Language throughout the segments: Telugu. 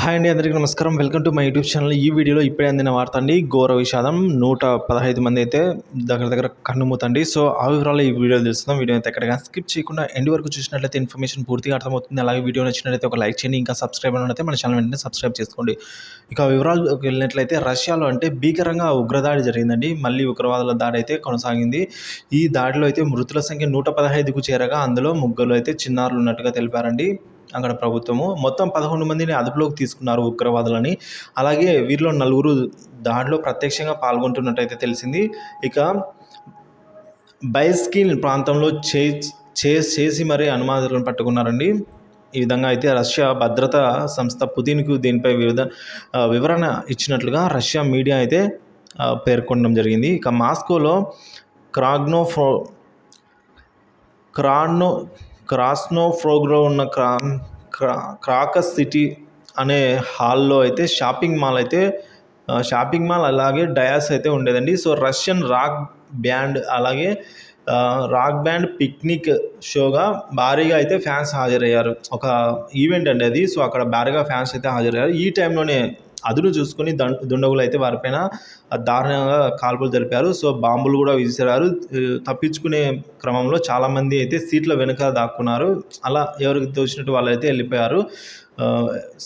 హాయ్ అండి, అందరికీ నమస్కారం. Welcome to my YouTube channel. ఈ వీడియోలో ఇప్పుడే అందిన వార్త అండి. ఘోర విషాదం. 115 మంది అయితే దగ్గర కన్నుమూతండి. సో ఆ వివరాలు ఈ వీడియో తెలుస్తున్నాం. వీడియో అయితే ఎక్కడిగా స్కిప్ చేయకుండా ఎండ్ వరకు చూసినట్లయితే ఇన్ఫర్మేషన్ పూర్తిగా అర్థమవుతుంది. అలాగే వీడియో నచ్చినట్లయితే ఒక లైక్ చేయండి. ఇంకా సబ్స్క్రైబ్ అయితే మన ఛానల్ వెంటనే సబ్స్క్రైబ్ చేసుకోండి. ఇక వివరాలకు వెళ్ళినట్లయితే రష్యాలో అంటే భీకరంగా ఉగ్రదాడి జరిగిందండి. మళ్ళీ ఉగ్రవాదుల దాడి అయితే కొనసాగింది. ఈ దాడిలో అయితే మృతుల సంఖ్య 115కు చేరగా అందులో ముగ్గురు అయితే చిన్నారులు ఉన్నట్టుగా తెలిపారండి. అక్కడ ప్రభుత్వము మొత్తం 11 మందిని అదుపులోకి తీసుకున్నారు ఉగ్రవాదులని. అలాగే వీరిలో నలుగురు దాడిలో ప్రత్యక్షంగా పాల్గొంటున్నట్టయితే తెలిసింది. ఇక బైస్కిన్ ప్రాంతంలో చేసి మరీ అనుమానులను పట్టుకున్నారండి. ఈ విధంగా అయితే రష్యా భద్రతా సంస్థ పుతిన్కు దీనిపై వివరణ ఇచ్చినట్లుగా రష్యా మీడియా అయితే పేర్కొనడం జరిగింది. ఇక మాస్కోలో క్రాస్నోఫ్రోగ్లో ఉన్న క్రాకస్ సిటీ అనే హాల్లో అయితే షాపింగ్ మాల్ అలాగే డయాస్ అయితే ఉండేదండి. So Russian rock band picnic షోగా భారీగా అయితే ఫ్యాన్స్ హాజరయ్యారు. ఒక ఈవెంట్ అండి అది. సో అక్కడ భారీగా ఫ్యాన్స్ అయితే హాజరయ్యారు. ఈ టైంలోనే అదును చూసుకొని దుండగులు అయితే వారిపైన దారుణంగా కాల్పులు జరిపారు. సో బాంబులు కూడా విసిరారు. తప్పించుకునే క్రమంలో చాలామంది అయితే సీట్ల వెనుక దాక్కున్నారు. అలా ఎవరికి తోచినట్టు వాళ్ళు అయితే వెళ్ళిపోయారు.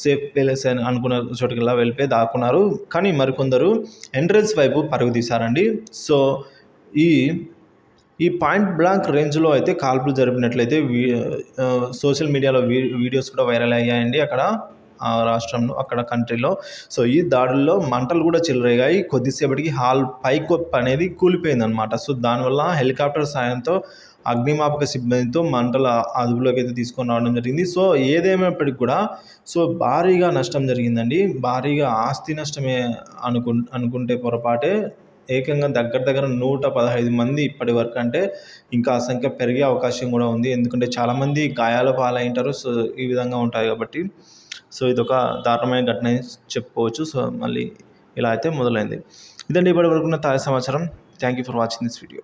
సేఫ్ ప్లేస్ అని అనుకున్న చోటుకల్లా వెళ్ళిపోయి దాక్కున్నారు. కానీ మరికొందరు ఎంట్రన్స్ వైపు పరుగు తీశారండి. సో ఈ పాయింట్ బ్లాంక్ రేంజ్లో అయితే కాల్పులు జరిపినట్లయితే సోషల్ మీడియాలో వీడియోస్ కూడా వైరల్ అయ్యాయండి రాష్ట్రంలో, అక్కడ కంట్రీలో. సో ఈ దాడుల్లో మంటలు కూడా చెలరేగాయి. కొద్దిసేపటికి హాల్ పైకప్పు అనేది కూలిపోయిందనమాట. సో దానివల్ల హెలికాప్టర్ సాయంతో అగ్నిమాపక సిబ్బందితో మంటల అదుపులోకి అయితే తీసుకొని రావడం జరిగింది. సో ఏదేమైనప్పటికీ కూడా భారీగా నష్టం జరిగిందండి. భారీగా ఆస్తి నష్టమే అనుకుంటే పొరపాటే. ఏకంగా దగ్గర 115 మంది ఇప్పటి వరకు, అంటే ఇంకా ఆ సంఖ్య పెరిగే అవకాశం కూడా ఉంది. ఎందుకంటే చాలామంది గాయాల పాలైంటారు. సో ఈ విధంగా ఉంటాయి కాబట్టి ఇదొక దారుణమైన ఘటన చెప్పుకోవచ్చు. సో మళ్ళీ ఇలా అయితే మొదలైంది. ఇదండి ఇప్పటి వరకు ఉన్న తాజా సమాచారం. Thank you for watching this video.